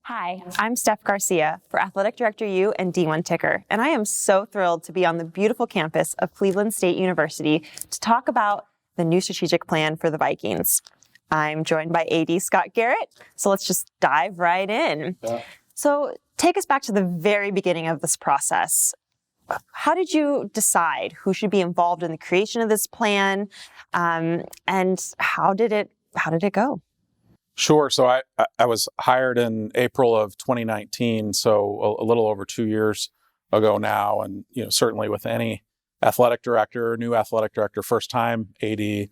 Hi, I'm Steph Garcia for Athletic Director U and D1 Ticker, and I am so thrilled to be on the beautiful campus of Cleveland State University to talk about the new strategic plan for the Vikings. I'm joined by AD Scott Garrett, so let's just dive right in. Yeah. So take us back to the very beginning of this process. How did you decide who should be involved in the creation of this plan, and how did it go? Sure. So I was hired in April of 2019, so a little over 2 years ago now. And, certainly with any athletic director, new athletic director, first time AD, the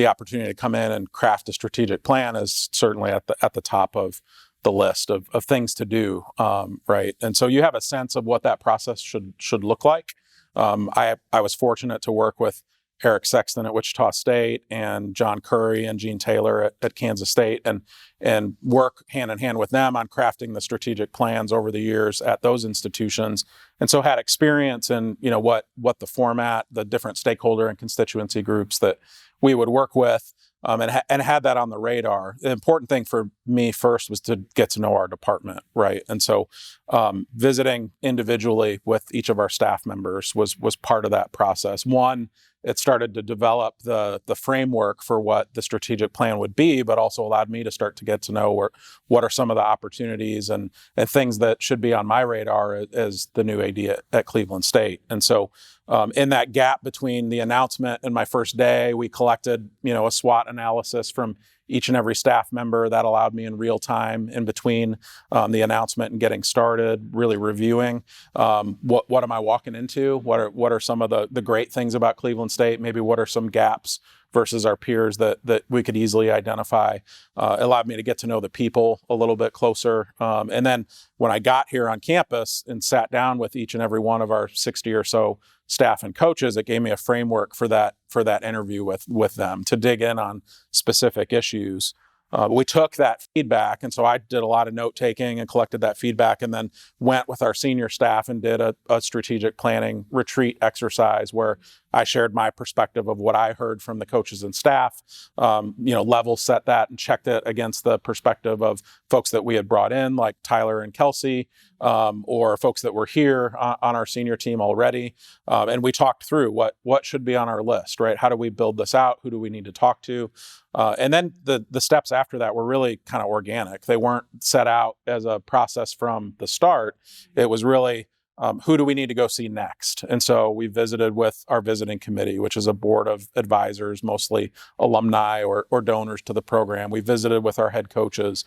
opportunity to come in and craft a strategic plan is certainly at the top of the list of things to do, right? And so you have a sense of what that process should look like. I was fortunate to work with Eric Sexton at Wichita State and John Curry and Gene Taylor at Kansas State and work hand in hand with them on crafting the strategic plans over the years at those institutions. And so had experience in, what the format, the different stakeholder and constituency groups that we would work with, and had that on the radar. The important thing for me first was to get to know our department, right? And so visiting individually with each of our staff members was part of that process. One, it started to develop the framework for what the strategic plan would be, but also allowed me to start to get to know what are some of the opportunities and things that should be on my radar as the new AD at Cleveland State. And so in that gap between the announcement and my first day, we collected, a SWOT analysis from each and every staff member. That allowed me in real time in between the announcement and getting started, really reviewing what am I walking into? What are some of the great things about Cleveland State? Maybe what are some gaps versus our peers that we could easily identify. Allowed me to get to know the people a little bit closer. And then when I got here on campus and sat down with each and every one of our 60 or so staff and coaches, it gave me a framework for that interview with them to dig in on specific issues. We took that feedback, and so I did a lot of note taking and collected that feedback, and then went with our senior staff and did a strategic planning retreat exercise where I shared my perspective of what I heard from the coaches and staff, level set that and checked it against the perspective of folks that we had brought in, like Tyler and Kelsey, or folks that were here on our senior team already. And we talked through what should be on our list, right? How do we build this out? Who do we need to talk to? And then the steps after that were really kind of organic. They weren't set out as a process from the start. It was really, who do we need to go see next? And so we visited with our visiting committee, which is a board of advisors, mostly alumni or donors to the program. We visited with our head coaches.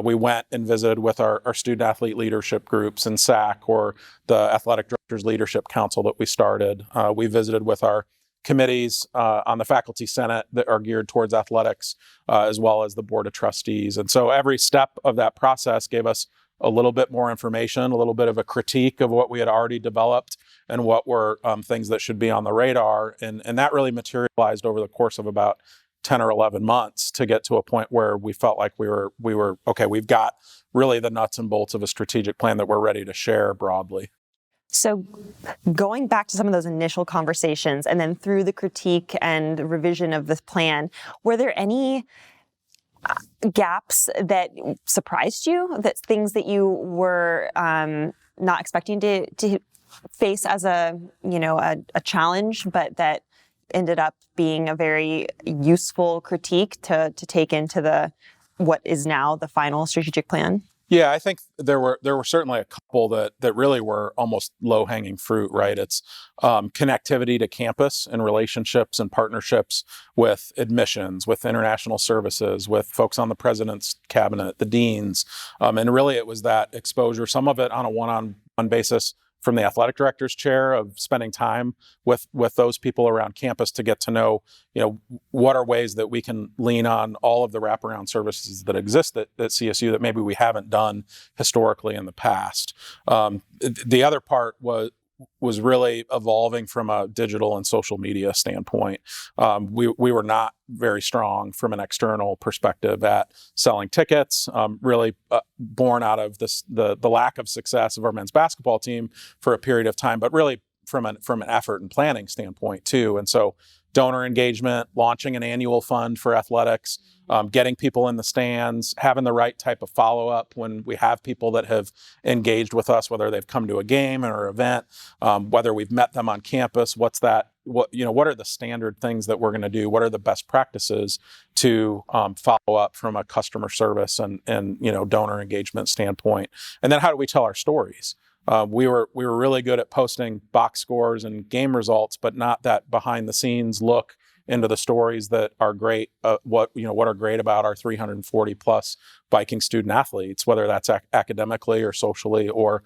We went and visited with our student athlete leadership groups in SAC or the Athletic Directors Leadership Council that we started. We visited with our committees on the faculty senate that are geared towards athletics, as well as the board of trustees. And so every step of that process gave us a little bit more information, a little bit of a critique of what we had already developed and what were things that should be on the radar. And that really materialized over the course of about 10 or 11 months to get to a point where we felt like we were okay, we've got really the nuts and bolts of a strategic plan that we're ready to share broadly. So going back to some of those initial conversations and then through the critique and revision of this plan, were there any gaps that surprised you, that things that you were not expecting to face as a challenge, but that ended up being a very useful critique to take into what is now the final strategic plan? Yeah, I think there were certainly a couple that really were almost low-hanging fruit, right? It's connectivity to campus and relationships and partnerships with admissions, with international services, with folks on the president's cabinet, the deans. And really it was that exposure, some of it on a one-on-one basis from the athletic director's chair of spending time with those people around campus to get to know, what are ways that we can lean on all of the wraparound services that exist at CSU that maybe we haven't done historically in the past. The other part was really evolving from a digital and social media standpoint. We were not very strong from an external perspective at selling tickets, really born out of the lack of success of our men's basketball team for a period of time, but really from an effort and planning standpoint too. And so donor engagement, launching an annual fund for athletics, getting people in the stands, having the right type of follow-up when we have people that have engaged with us, whether they've come to a game or event, whether we've met them on campus. What are the standard things that we're going to do? What are the best practices to follow up from a customer service and donor engagement standpoint? And then how do we tell our stories? We were really good at posting box scores and game results, but not that behind the scenes look into the stories that are great. What are great about our 340 plus Viking student athletes, whether that's academically or socially or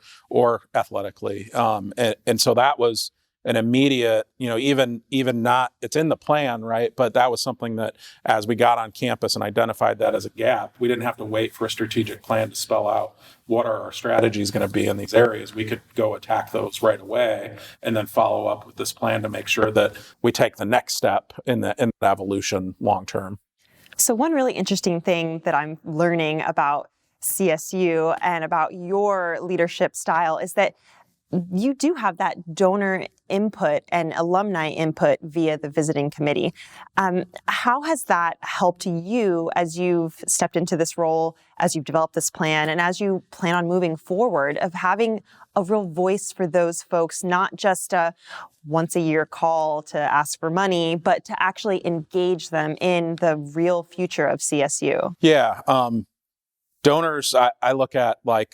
athletically. And so that was an immediate, even not, it's in the plan, right? But that was something that as we got on campus and identified that as a gap, we didn't have to wait for a strategic plan to spell out what are our strategies going to be in these areas. We could go attack those right away and then follow up with this plan to make sure that we take the next step in the evolution long term. So one really interesting thing that I'm learning about CSU and about your leadership style is that you do have that donor input and alumni input via the visiting committee. How has that helped you as you've stepped into this role, as you've developed this plan, and as you plan on moving forward, of having a real voice for those folks, not just a once a year call to ask for money, but to actually engage them in the real future of CSU? Yeah. Donors, I look at like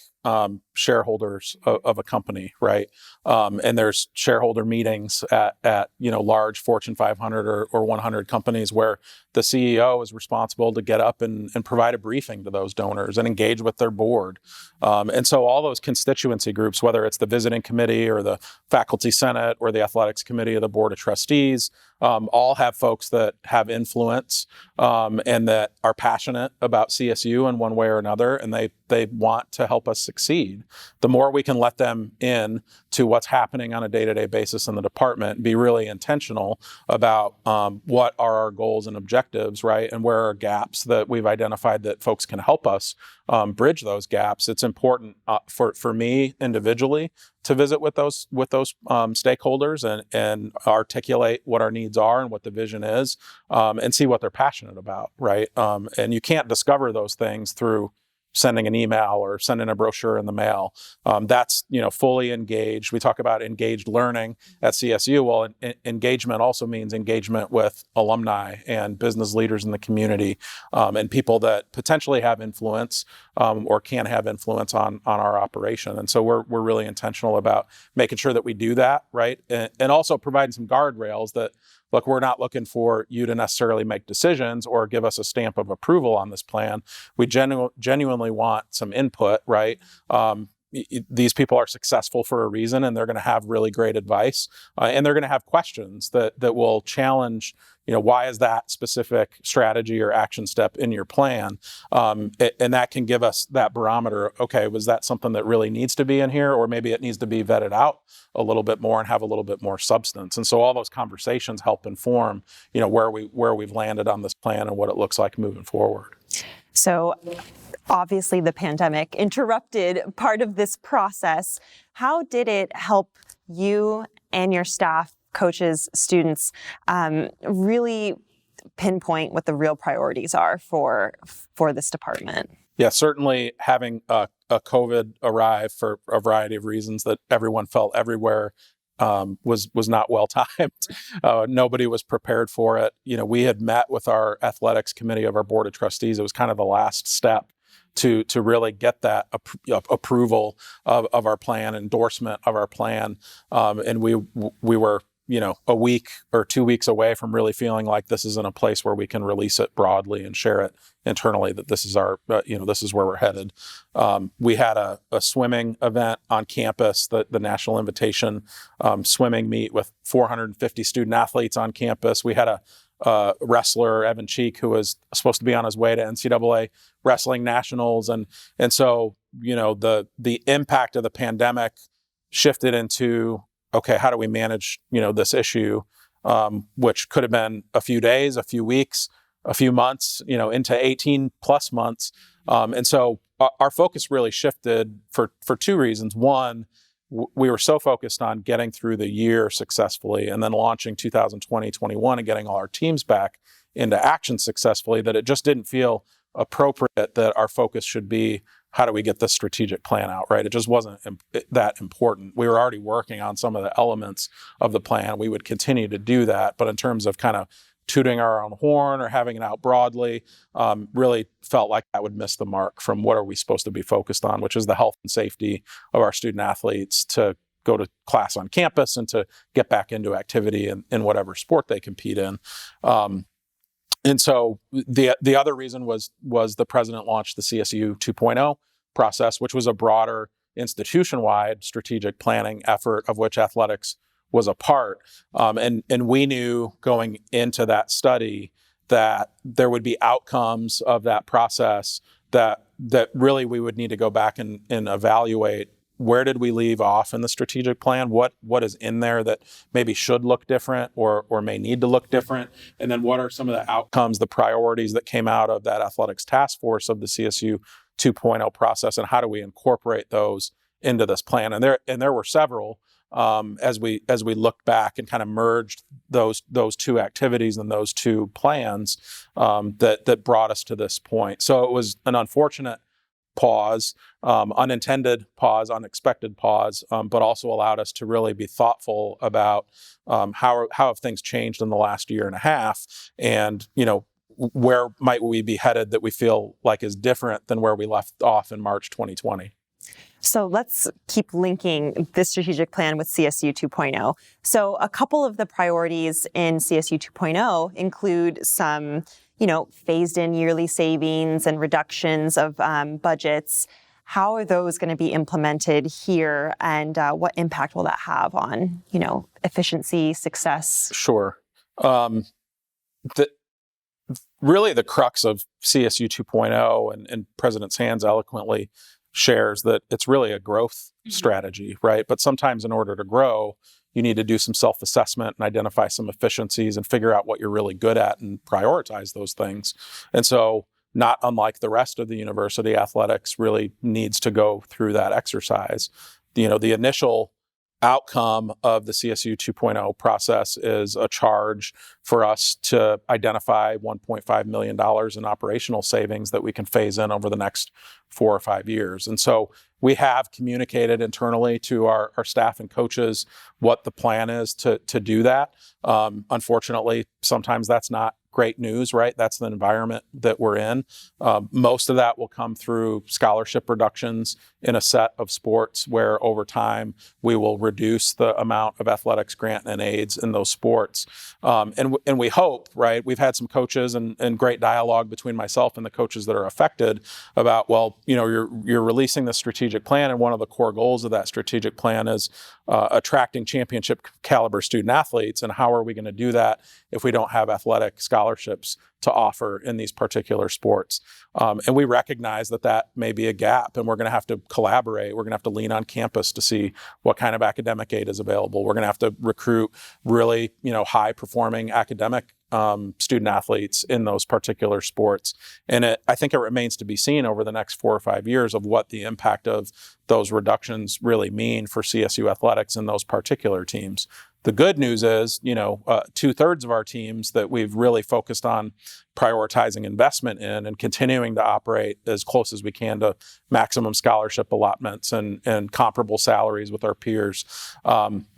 shareholders of a company, right? And there's shareholder meetings at large Fortune 500 or 100 companies where the CEO is responsible to get up and provide a briefing to those donors and engage with their board. And so all those constituency groups, whether it's the visiting committee or the faculty senate or the athletics committee or the board of trustees, all have folks that have influence and that are passionate about CSU in one way or another, and they want to help us succeed. The more we can let them in to what's happening on a day-to-day basis in the department, be really intentional about what are our goals and objectives, right? And where are gaps that we've identified that folks can help us bridge those gaps. It's important for me individually to visit with those stakeholders and articulate what our needs are and what the vision is, and see what they're passionate about, right? And you can't discover those things through sending an email or sending a brochure in the mail. That's, fully engaged. We talk about engaged learning at CSU. Well, engagement also means engagement with alumni and business leaders in the community, and people that potentially have influence or can have influence on our operation. And so we're really intentional about making sure that we do that, right? And also providing some guardrails that, look, we're not looking for you to necessarily make decisions or give us a stamp of approval on this plan. We genuinely want some input, right? These people are successful for a reason, and they're going to have really great advice, and they're going to have questions that will challenge, why is that specific strategy or action step in your plan? And that can give us that barometer. Okay, was that something that really needs to be in here, or maybe it needs to be vetted out a little bit more and have a little bit more substance? And so all those conversations help inform, where we've landed on this plan and what it looks like moving forward. So obviously the pandemic interrupted part of this process. How did it help you and your staff, coaches, students, really pinpoint what the real priorities are for this department? Yeah, certainly having a COVID arrive for a variety of reasons that everyone felt everywhere was not well timed. Nobody was prepared for it. We had met with our athletics committee of our board of trustees. It was kind of the last step to really get that approval of our plan, endorsement of our plan, and we were a week or 2 weeks away from really feeling like this is in a place where we can release it broadly and share it internally, that this is our, this is where we're headed. We had a swimming event on campus, the National Invitation swimming meet with 450 student athletes on campus. We had a wrestler, Evan Cheek, who was supposed to be on his way to NCAA wrestling nationals. And so, the impact of the pandemic shifted into, okay, how do we manage, this issue, which could have been a few days, a few weeks, a few months, into 18 plus months. And so our focus really shifted for two reasons. One, we were so focused on getting through the year successfully and then launching 2020-21 and getting all our teams back into action successfully that it just didn't feel appropriate that our focus should be how do we get this strategic plan out, right? It just wasn't that important. We were already working on some of the elements of the plan. We would continue to do that. But in terms of kind of tooting our own horn or having it out broadly, really felt like that would miss the mark from what are we supposed to be focused on, which is the health and safety of our student athletes to go to class on campus and to get back into activity in whatever sport they compete in. And so the other reason was the president launched the CSU 2.0 process, which was a broader institution-wide strategic planning effort of which athletics was a part. And we knew going into that study that there would be outcomes of that process that really we would need to go back and evaluate. Where did we leave off in the strategic plan? What is in there that maybe should look different or may need to look different? And then what are some of the outcomes, the priorities that came out of that athletics task force of the CSU 2.0 process, and how do we incorporate those into this plan? And there were several as we looked back and kind of merged those two activities and those two plans that brought us to this point. So it was an unfortunate pause, unintended pause, unexpected pause, but also allowed us to really be thoughtful about how have things changed in the last year and a half, and where might we be headed that we feel like is different than where we left off in March 2020. So let's keep linking this strategic plan with CSU 2.0. So a couple of the priorities in CSU 2.0 include some phased in yearly savings and reductions of budgets. How are those going to be implemented here, and what impact will that have on, efficiency, success? Sure. Really the crux of CSU 2.0 and President Sands eloquently shares that it's really a growth strategy, right? But sometimes in order to grow, you need to do some self-assessment and identify some efficiencies and figure out what you're really good at and prioritize those things. And so not unlike the rest of the university, athletics really needs to go through that exercise. The initial outcome of the CSU 2.0 process is a charge for us to identify $1.5 million in operational savings that we can phase in over the next 4 or 5 years. And so we have communicated internally to our staff and coaches what the plan is to do that. Unfortunately, sometimes that's not great news, right? That's the environment that we're in. Most of that will come through scholarship reductions in a set of sports where over time we will reduce the amount of athletics grant and aids in those sports. And we hope, right? We've had some coaches and great dialogue between myself and the coaches that are affected about, you're releasing the strategic plan, and one of the core goals of that strategic plan is attracting championship caliber student athletes. And how are we going to do that if we don't have athletic scholarships to offer in these particular sports? And we recognize that may be a gap, and we're going to have to collaborate. We're going to have to lean on campus to see what kind of academic aid is available. We're going to have to recruit really, high performing academic student athletes in those particular sports. And I think it remains to be seen over the next 4 or 5 years of what the impact of those reductions really mean for CSU athletics in those particular teams. The good news is, 2/3 of our teams that we've really focused on prioritizing investment in and continuing to operate as close as we can to maximum scholarship allotments and comparable salaries with our peers.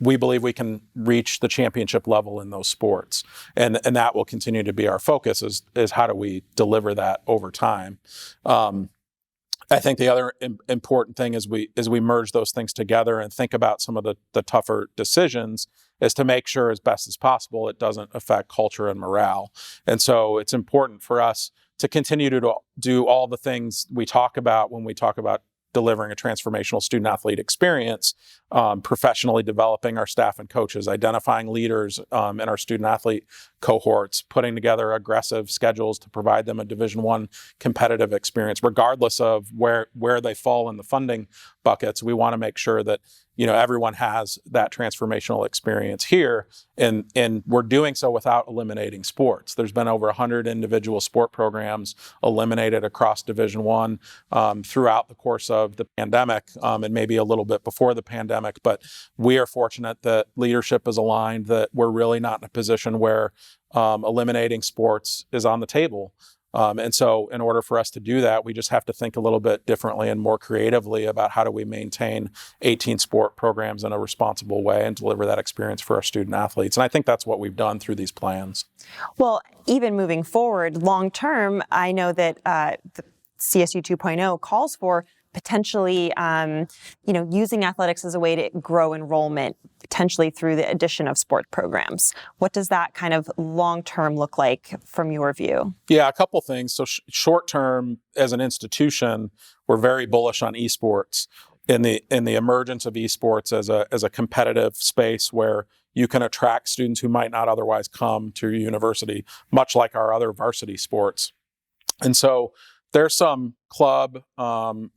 We believe we can reach the championship level in those sports. And that will continue to be our focus is how do we deliver that over time. I think the other important thing as we merge those things together and think about some of the tougher decisions is to make sure as best as possible it doesn't affect culture and morale. And so it's important for us to continue to do all the things we talk about when we talk about delivering a transformational student athlete experience, professionally developing our staff and coaches, identifying leaders in our student athlete cohorts, putting together aggressive schedules to provide them a Division I competitive experience, regardless of where they fall in the funding buckets. We want to make sure that everyone has that transformational experience here, and we're doing so without eliminating sports. There's been over 100 individual sport programs eliminated across Division I throughout the course of the pandemic, and maybe a little bit before the pandemic. But we are fortunate that leadership is aligned, that we're really not in a position where eliminating sports is on the table. And so in order for us to do that, we just have to think a little bit differently and more creatively about how do we maintain 18 sport programs in a responsible way and deliver that experience for our student athletes. And I think that's what we've done through these plans. Well, even moving forward, long term, I know that the CSU 2.0 calls for potentially, using athletics as a way to grow enrollment, potentially through the addition of sport programs. What does that kind of long-term look like from your view? Yeah, a couple things. So short-term, as an institution, we're very bullish on esports. In the emergence of esports as a competitive space where you can attract students who might not otherwise come to your university, much like our other varsity sports. And so there's some club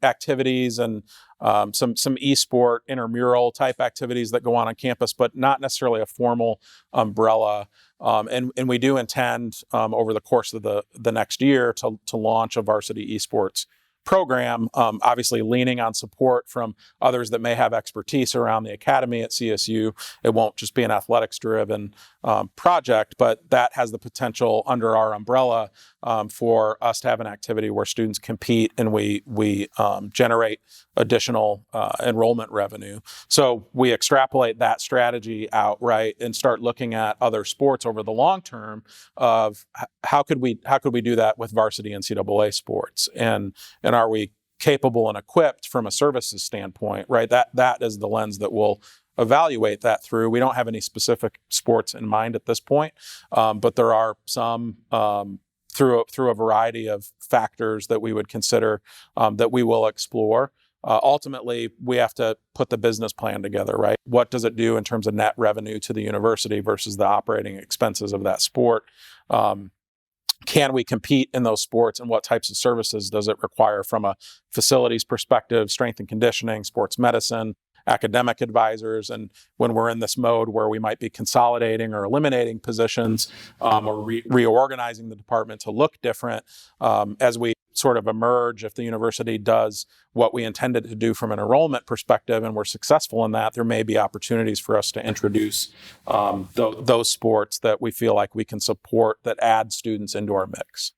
activities and some esport intramural type activities that go on campus, but not necessarily a formal umbrella. And we do intend over the course of the next year to launch a varsity esports program, obviously leaning on support from others that may have expertise around the academy at CSU. It won't just be an athletics-driven project, but that has the potential under our umbrella for us to have an activity where students compete and we generate additional enrollment revenue. So we extrapolate that strategy out, right, and start looking at other sports over the long term of how could we do that with varsity NCAA sports, and are we capable and equipped from a services standpoint, right? That is the lens that we'll evaluate that through. We don't have any specific sports in mind at this point, but there are some through a variety of factors that we would consider that we will explore. Ultimately, we have to put the business plan together, right? What does it do in terms of net revenue to the university versus the operating expenses of that sport? Can we compete in those sports, and what types of services does it require from a facilities perspective, strength and conditioning, sports medicine, academic advisors? And when we're in this mode where we might be consolidating or eliminating positions or reorganizing the department to look different as we sort of emerge, if the university does what we intended to do from an enrollment perspective and we're successful in that, there may be opportunities for us to introduce those sports that we feel like we can support that add students into our mix.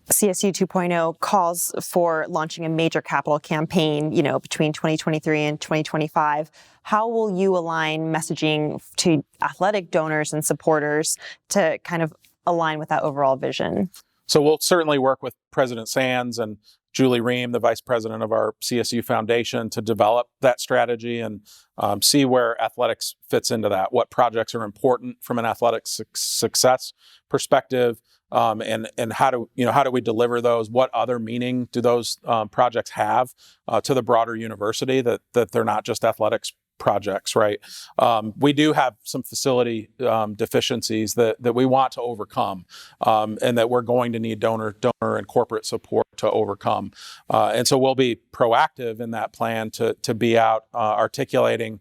CSU 2.0 calls for launching a major capital campaign, between 2023 and 2025. How will you align messaging to athletic donors and supporters to kind of align with that overall vision? So we'll certainly work with President Sands and Julie Ream, the vice president of our CSU Foundation, to develop that strategy and see where athletics fits into that, what projects are important from an athletics success perspective, and how do we deliver those? What other meaning do those projects have to the broader university, that they're not just athletics projects, right? We do have some facility deficiencies that we want to overcome, and that we're going to need donor and corporate support to overcome. And so we'll be proactive in that plan to be out articulating,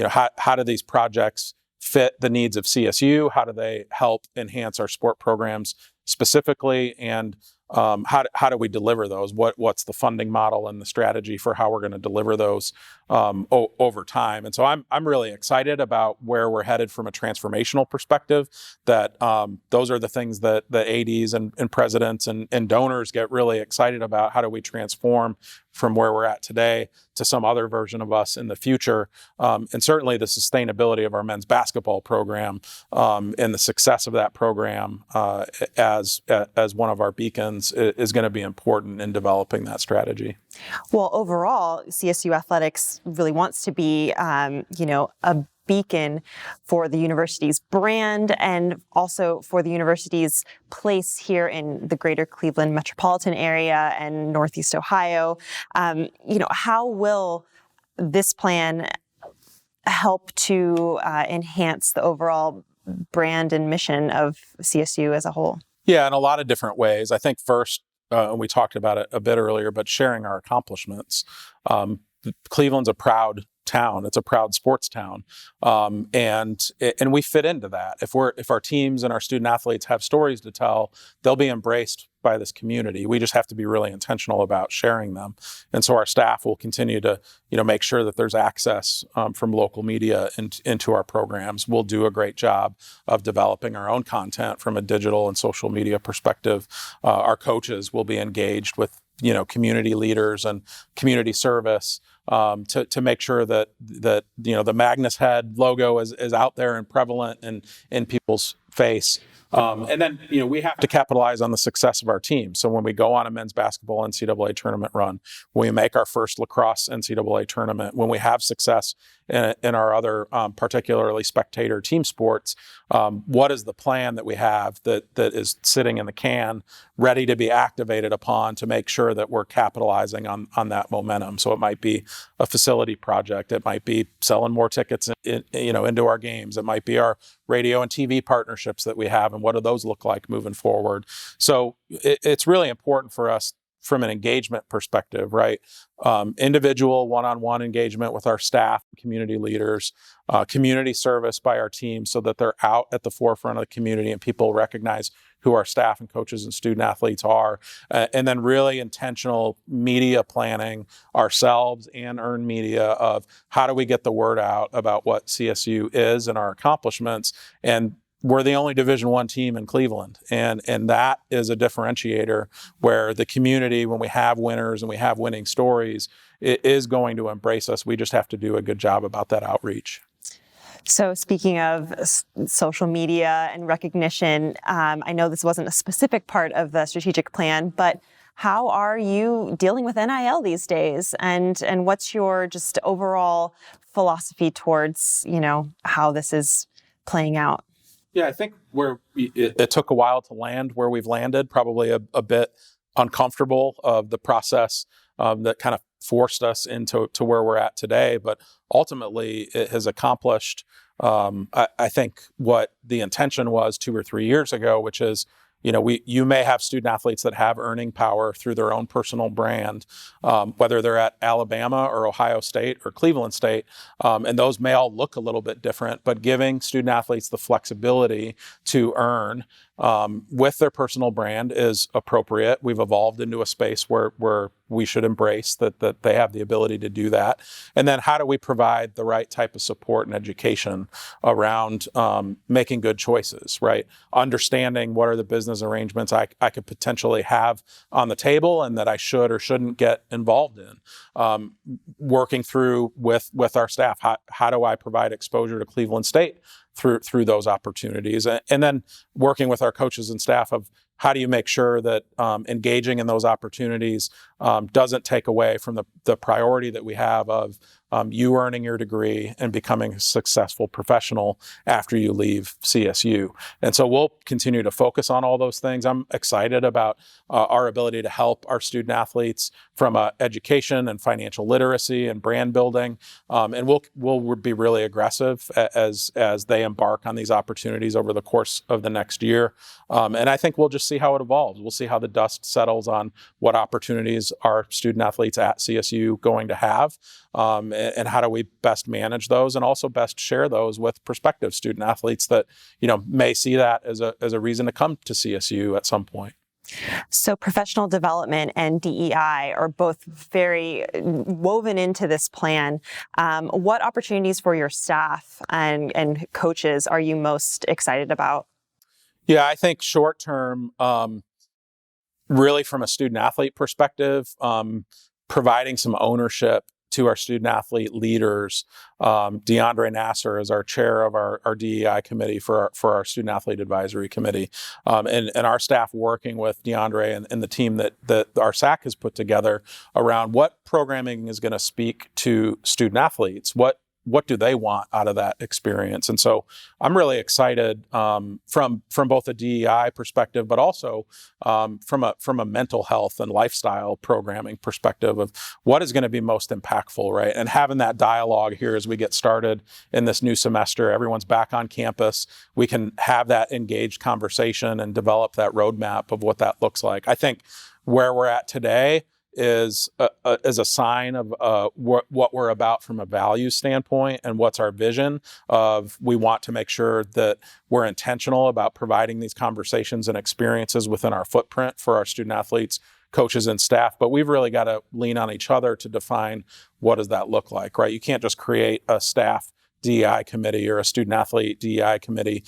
how do these projects fit the needs of CSU? How do they help enhance our sport programs specifically? And how do we deliver those? What's the funding model and the strategy for how we're going to deliver those over time? And so I'm really excited about where we're headed from a transformational perspective. That those are the things that ADs and presidents and donors get really excited about. How do we transform from where we're at today to some other version of us in the future? And certainly the sustainability of our men's basketball program and the success of that program as one of our beacons is going to be important in developing that strategy. Well, overall, CSU athletics really wants to be, a beacon for the university's brand and also for the university's place here in the greater Cleveland metropolitan area and Northeast Ohio. How will this plan help to enhance the overall brand and mission of CSU as a whole? Yeah, in a lot of different ways. I think first, and we talked about it a bit earlier, but sharing our accomplishments. Cleveland's a proud town. It's a proud sports town. And we fit into that. If our teams and our student athletes have stories to tell, they'll be embraced by this community. We just have to be really intentional about sharing them. And so our staff will continue to, make sure that there's access from local media into our programs. We'll do a great job of developing our own content from a digital and social media perspective. Our coaches will be engaged with, community leaders and community service to make sure that the Magnus Head logo is out there and prevalent and in people's face. And then, we have to capitalize on the success of our team. So when we go on a men's basketball NCAA tournament run, when we make our first lacrosse NCAA tournament, when we have success in our other, particularly spectator team sports, what is the plan that we have that is sitting in the can, ready to be activated upon to make sure that we're capitalizing on that momentum? So it might be a facility project. It might be selling more tickets into our games. It might be our radio and TV partnerships that we have, and what do those look like moving forward? So it's really important for us from an engagement perspective, right? Individual one-on-one engagement with our staff, community leaders, community service by our team so that they're out at the forefront of the community and people recognize who our staff and coaches and student athletes are. And then really intentional media planning ourselves and earned media of how do we get the word out about what CSU is and our accomplishments. And we're the only Division I team in Cleveland, and that is a differentiator where the community, when we have winners and we have winning stories, it is going to embrace us. We just have to do a good job about that outreach. So speaking of social media and recognition, I know this wasn't a specific part of the strategic plan, but how are you dealing with NIL these days? And what's your just overall philosophy towards, how this is playing out? Yeah, I think it took a while to land where we've landed, probably a bit uncomfortable of the process that kind of forced us into where we're at today. But ultimately, it has accomplished, I think, what the intention was 2 or 3 years ago, which is, you may have student athletes that have earning power through their own personal brand, whether they're at Alabama or Ohio State or Cleveland State, and those may all look a little bit different, but giving student athletes the flexibility to earn with their personal brand is appropriate. We've evolved into a space where we should embrace that they have the ability to do that. And then how do we provide the right type of support and education around making good choices, right? Understanding what are the business arrangements I could potentially have on the table and that I should or shouldn't get involved in. Working through with our staff, how do I provide exposure to Cleveland State through those opportunities, and then working with our coaches and staff of how do you make sure that engaging in those opportunities doesn't take away from the priority that we have of you earning your degree and becoming a successful professional after you leave CSU. And so we'll continue to focus on all those things. I'm excited about our ability to help our student athletes from education and financial literacy and brand building. And we'll be really aggressive as they embark on these opportunities over the course of the next year. And I think we'll just see how it evolves. We'll see how the dust settles on what opportunities are student athletes at CSU going to have, and how do we best manage those and also best share those with prospective student athletes that, may see that as a reason to come to CSU at some point. So professional development and DEI are both very woven into this plan. What opportunities for your staff and coaches are you most excited about? Yeah, I think short term, really from a student athlete perspective, providing some ownership to our student athlete leaders. DeAndre Nasser is our chair of our DEI committee for our student athlete advisory committee, and our staff working with DeAndre and the team that our SAC has put together around what programming is going to speak to student athletes. What do they want out of that experience? And so I'm really excited from both a DEI perspective, but also from a mental health and lifestyle programming perspective of what is going to be most impactful, right? And having that dialogue here as we get started in this new semester, everyone's back on campus. We can have that engaged conversation and develop that roadmap of what that looks like. I think where we're at today is a sign of what we're about from a value standpoint and what's our vision of. We want to make sure that we're intentional about providing these conversations and experiences within our footprint for our student athletes, coaches, and staff. But we've really got to lean on each other to define what does that look like, right? You can't just create a staff DEI committee or a student athlete DEI committee.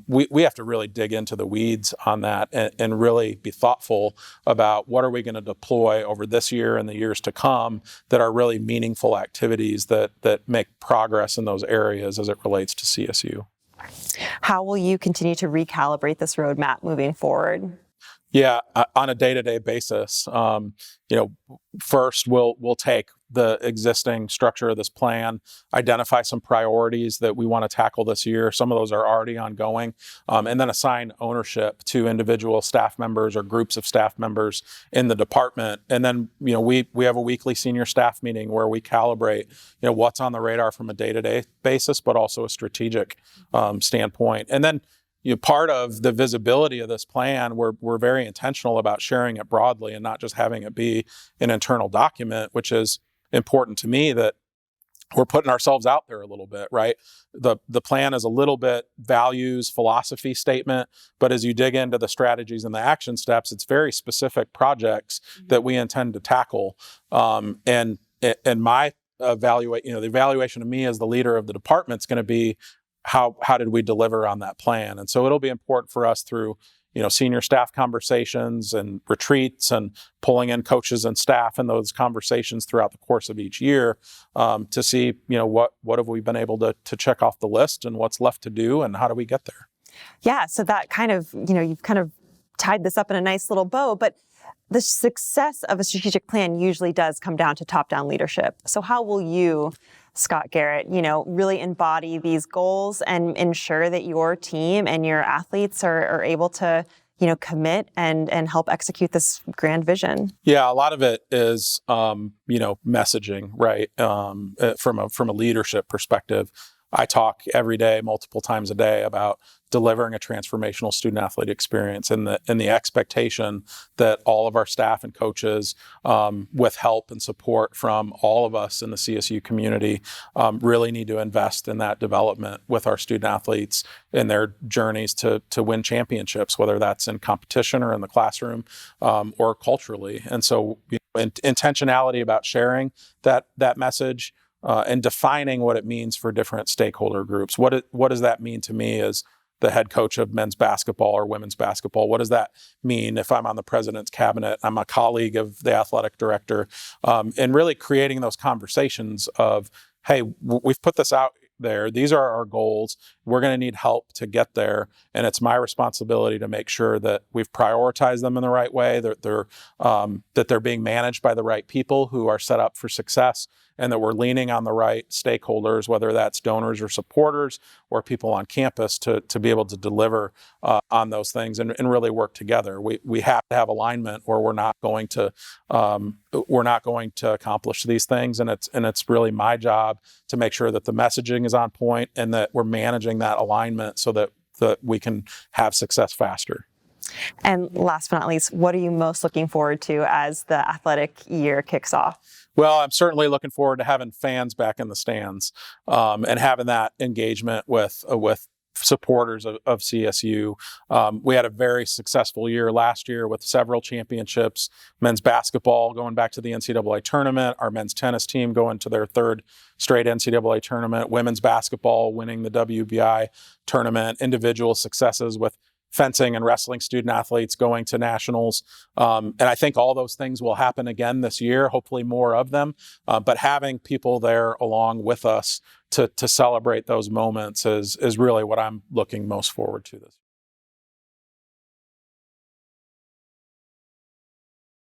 We have to really dig into the weeds on that and really be thoughtful about what are we going to deploy over this year and the years to come that are really meaningful activities that make progress in those areas as it relates to CSU. How will you continue to recalibrate this roadmap moving forward? Yeah, on a day-to-day basis, first we'll take the existing structure of this plan, identify some priorities that we want to tackle this year. Some of those are already ongoing, and then assign ownership to individual staff members or groups of staff members in the department. And then, we have a weekly senior staff meeting where we calibrate, what's on the radar from a day-to-day basis, but also a strategic standpoint. And then, part of the visibility of this plan, we're very intentional about sharing it broadly and not just having it be an internal document, which is important to me that we're putting ourselves out there a little bit, right? The plan is a little bit values, philosophy statement, but as you dig into the strategies and the action steps, it's very specific projects that we intend to tackle. And my the evaluation of me as the leader of the department is going to be, how did we deliver on that plan? And so it'll be important for us through, senior staff conversations and retreats and pulling in coaches and staff in those conversations throughout the course of each year to see, what have we been able to check off the list and what's left to do and how do we get there? Yeah, so that kind of, you've kind of tied this up in a nice little bow, but the success of a strategic plan usually does come down to top-down leadership. So how will you, Scott Garrett, really embody these goals and ensure that your team and your athletes are able to, commit and help execute this grand vision? Yeah, a lot of it is, messaging, right? From a leadership perspective, I talk every day, multiple times a day about delivering a transformational student athlete experience and the expectation that all of our staff and coaches, with help and support from all of us in the CSU community, really need to invest in that development with our student athletes in their journeys to win championships, whether that's in competition or in the classroom, or culturally. And so intentionality about sharing that message, and defining what it means for different stakeholder groups. What does that mean to me as the head coach of men's basketball or women's basketball? What does that mean if I'm on the president's cabinet? I'm a colleague of the athletic director, and really creating those conversations of, hey, we've put this out there. These are our goals. We're going to need help to get there. And it's my responsibility to make sure that we've prioritized them in the right way, that they're being managed by the right people who are set up for success, and that we're leaning on the right stakeholders, whether that's donors or supporters or people on campus to be able to deliver on those things and really work together. We have to have alignment or we're not going to accomplish these things. And it's really my job to make sure that the messaging is on point and that we're managing that alignment so that we can have success faster. And last but not least, what are you most looking forward to as the athletic year kicks off? Well, I'm certainly looking forward to having fans back in the stands, and having that engagement with supporters of CSU. We had a very successful year last year with several championships, men's basketball going back to the NCAA tournament, our men's tennis team going to their third straight NCAA tournament, women's basketball winning the WBI tournament, individual successes with fencing and wrestling student athletes going to nationals. And I think all those things will happen again this year, hopefully more of them. But having people there along with us to celebrate those moments is really what I'm looking most forward to this year.